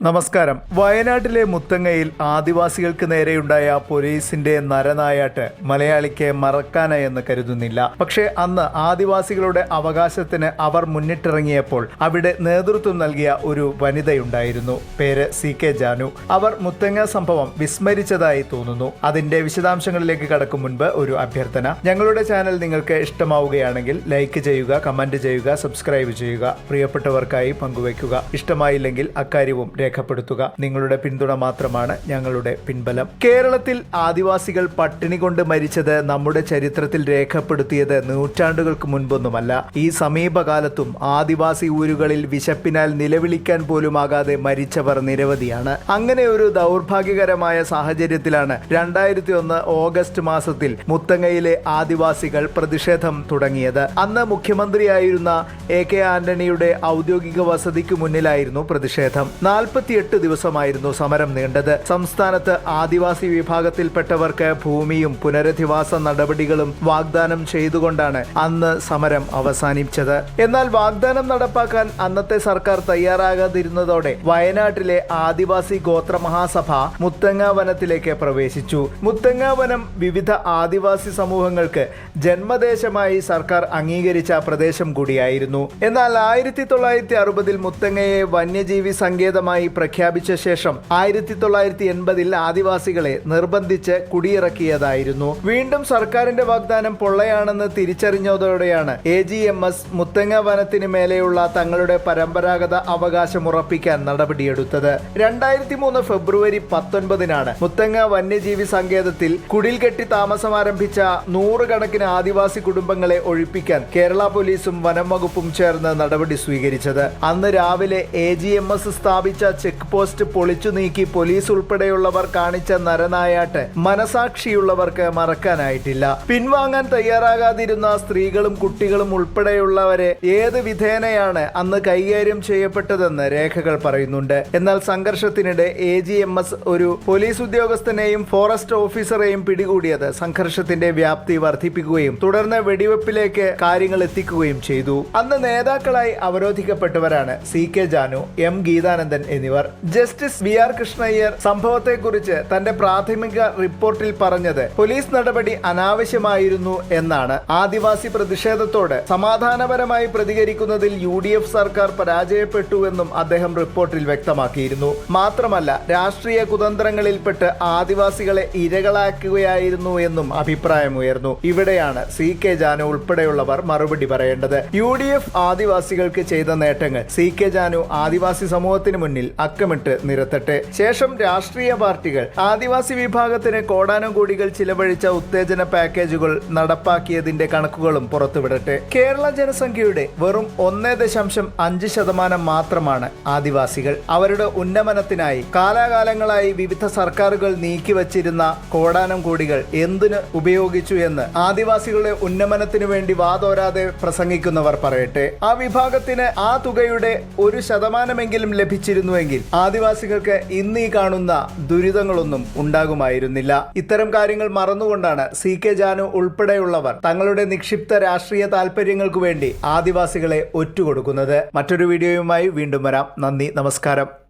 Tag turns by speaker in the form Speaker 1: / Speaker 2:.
Speaker 1: നമസ്കാരം. വയനാട്ടിലെ മുത്തങ്ങയിൽ ആദിവാസികൾക്ക് നേരെയുണ്ടായ പോലീസിന്റെ നരനായാട്ട് മലയാളിക്ക് മറക്കാനായെന്ന് കരുതുന്നില്ല. പക്ഷേ അന്ന് ആദിവാസികളുടെ അവകാശത്തിന് അവർ മുന്നിട്ടിറങ്ങിയപ്പോൾ അവിടെ നേതൃത്വം നൽകിയ ഒരു വനിതയുണ്ടായിരുന്നു. പേര് CK ജാനു. അവർ മുത്തങ്ങ സംഭവം വിസ്മരിച്ചതായി തോന്നുന്നു. അതിന്റെ വിശദാംശങ്ങളിലേക്ക് കടക്കും മുൻപ് ഒരു അഭ്യർത്ഥന. ഞങ്ങളുടെ ചാനൽ നിങ്ങൾക്ക് ഇഷ്ടമാവുകയാണെങ്കിൽ ലൈക്ക് ചെയ്യുക, കമന്റ് ചെയ്യുക, സബ്സ്ക്രൈബ് ചെയ്യുക, പ്രിയപ്പെട്ടവർക്കായി പങ്കുവയ്ക്കുക. ഇഷ്ടമായില്ലെങ്കിൽ അക്കാര്യവും രേഖപ്പെടുത്തുക. നിങ്ങളുടെ പിന്തുണ മാത്രമാണ് ഞങ്ങളുടെ പിൻബലം. കേരളത്തിൽ ആദിവാസികൾ പട്ടിണി കൊണ്ട് മരിച്ചത് നമ്മുടെ ചരിത്രത്തിൽ രേഖപ്പെടുത്തിയത് നൂറ്റാണ്ടുകൾക്ക് മുൻപൊന്നുമല്ല. ഈ സമീപകാലത്തും ആദിവാസി ഊരുകളിൽ വിശപ്പിനാൽ നിലവിളിക്കാൻ പോലുമാകാതെ മരിച്ചവർ നിരവധിയാണ്. അങ്ങനെ ഒരു ദൗർഭാഗ്യകരമായ സാഹചര്യത്തിലാണ് 2001 ഓഗസ്റ്റ് മാസത്തിൽ മുത്തങ്ങയിലെ ആദിവാസികൾ പ്രതിഷേധം തുടങ്ങിയത്. അന്ന് മുഖ്യമന്ത്രിയായിരുന്ന AK ആന്റണിയുടെ ഔദ്യോഗിക വസതിക്ക് മുന്നിലായിരുന്നു പ്രതിഷേധം. 48 ദിവസമായിരുന്നു സമരം നീണ്ടത്. സംസ്ഥാനത്ത് ആദിവാസി വിഭാഗത്തിൽപ്പെട്ടവർക്ക് ഭൂമിയും പുനരധിവാസ നടപടികളും വാഗ്ദാനം ചെയ്തുകൊണ്ടാണ് അന്ന് സമരം അവസാനിച്ചത്. എന്നാൽ വാഗ്ദാനം നടപ്പാക്കാൻ അന്നത്തെ സർക്കാർ തയ്യാറാകാതിരുന്നതോടെ വയനാട്ടിലെ ആദിവാസി ഗോത്ര മഹാസഭ മുത്തങ്ങ വനത്തിലേക്ക് പ്രവേശിച്ചു. മുത്തങ്ങ വനം വിവിധ ആദിവാസി സമൂഹങ്ങൾക്ക് ജന്മദേശമായി സർക്കാർ അംഗീകരിച്ച പ്രദേശം കൂടിയായിരുന്നു. എന്നാൽ 1960 മുത്തങ്ങയെ വന്യജീവി സങ്കേതമായി പ്രഖ്യാപിച്ച ശേഷം 1980 ആദിവാസികളെ നിർബന്ധിച്ച് കുടിയിറക്കിയതായിരുന്നു. വീണ്ടും സർക്കാരിന്റെ വാഗ്ദാനം പൊള്ളയാണെന്ന് തിരിച്ചറിഞ്ഞതോടെയാണ് AGMS മുത്തങ്ങ വനത്തിന് മേലെയുള്ള തങ്ങളുടെ പരമ്പരാഗത അവകാശം ഉറപ്പിക്കാൻ നടപടിയെടുത്തത്. 2003 ഫെബ്രുവരി 19 മുത്തങ്ങ വന്യജീവി സങ്കേതത്തിൽ കുടിൽ കെട്ടി താമസം ആരംഭിച്ച 100 കണക്കിന് ആദിവാസി കുടുംബങ്ങളെ ഒഴിപ്പിക്കാൻ കേരള പോലീസും വനം വകുപ്പും ചേർന്ന് നടപടി സ്വീകരിച്ചത്. അന്ന് രാവിലെ AGMS സ്ഥാപിച്ച ചെക്ക് പോസ്റ്റ് പൊളിച്ചു നീക്കി പോലീസ് ഉൾപ്പെടെയുള്ളവർ കാണിച്ച നരനായാട്ട് മനസാക്ഷിയുള്ളവർക്ക് മറക്കാനായിട്ടില്ല. പിൻവാങ്ങാൻ തയ്യാറാകാതിരുന്ന സ്ത്രീകളും കുട്ടികളും ഉൾപ്പെടെയുള്ളവരെ ഏത് വിധേനയാണ് അന്ന് കൈകാര്യം ചെയ്യപ്പെട്ടതെന്ന് രേഖകൾ പറയുന്നുണ്ട്. എന്നാൽ സംഘർഷത്തിനിടെ AGMS ഒരു പോലീസ് ഉദ്യോഗസ്ഥനെയും ഫോറസ്റ്റ് ഓഫീസറെയും പിടികൂടിയത് സംഘർഷത്തിന്റെ വ്യാപ്തി വർദ്ധിപ്പിക്കുകയും തുടർന്ന് വെടിവെപ്പിലേക്ക് കാര്യങ്ങൾ എത്തിക്കുകയും ചെയ്തു. അന്ന് നേതാക്കളായി അവരോധിക്കപ്പെട്ടവരാണ് CK ജാനു, M ഗീതാനന്ദൻ എന്നിവർ. ജസ്റ്റിസ് BR കൃഷ്ണയ്യർ സംഭവത്തെക്കുറിച്ച് തന്റെ പ്രാഥമിക റിപ്പോർട്ടിൽ പറഞ്ഞത് പോലീസ് നടപടി അനാവശ്യമായിരുന്നു എന്നാണ്. ആദിവാസി പ്രതിഷേധത്തോട് സമാധാനപരമായി പ്രതികരിക്കുന്നതിൽ UDF സർക്കാർ പരാജയപ്പെട്ടുവെന്നും അദ്ദേഹം റിപ്പോർട്ടിൽ വ്യക്തമാക്കിയിരുന്നു. മാത്രമല്ല രാഷ്ട്രീയ കുതന്ത്രങ്ങളിൽപ്പെട്ട് ആദിവാസികളെ ഇരകളാക്കുകയായിരുന്നു എന്നും അഭിപ്രായമുയർന്നു. ഇവിടെയാണ് CK ജാനു ഉൾപ്പെടെയുള്ളവർ മറുപടി പറയേണ്ടത്. UDF ആദിവാസികൾക്ക് ചെയ്ത നേട്ടങ്ങൾ CK ജാനു ആദിവാസി സമൂഹത്തിന് മുന്നിൽ അക്കമിട്ട് നിരത്തട്ടെ. ശേഷം രാഷ്ട്രീയ പാർട്ടികൾ ആദിവാസി വിഭാഗത്തിന് കോടാനുകോടികൾ ചിലവഴിച്ച ഉത്തേജന പാക്കേജുകൾ നടപ്പാക്കിയതിന്റെ കണക്കുകളും പുറത്തുവിടട്ടെ. കേരള ജനസംഖ്യയുടെ വെറും 1.5% മാത്രമാണ് ആദിവാസികൾ. അവരുടെ ഉന്നമനത്തിനായി കാലാകാലങ്ങളായി വിവിധ സർക്കാരുകൾ നീക്കിവച്ചിരുന്ന കോടാനം കോടികൾ എന്തിന് ഉപയോഗിച്ചു എന്ന് ആദിവാസികളുടെ ഉന്നമനത്തിനു വേണ്ടി വാതോരാതെ പ്രസംഗിക്കുന്നവർ പറയട്ടെ. ആ വിഭാഗത്തിന് ആ തുകയുടെ 1% ലഭിച്ചിരുന്നുവെങ്കിൽ ആദിവാസികൾക്ക് ഇന്ന് ഈ കാണുന്ന ദുരിതങ്ങളൊന്നും ഉണ്ടാകുമായിരുന്നില്ല. ഇത്തരം കാര്യങ്ങൾ മറന്നുകൊണ്ടാണ് CK ജാനു ഉൾപ്പെടെയുള്ളവർ തങ്ങളുടെ നിക്ഷിപ്ത രാഷ്ട്രീയ താല്പര്യങ്ങൾക്ക് വേണ്ടി ആദിവാസികളെ ഒറ്റുകൊടുക്കുന്നത്. മറ്റൊരു വീഡിയോയുമായി വീണ്ടും വരാം. നന്ദി, നമസ്കാരം.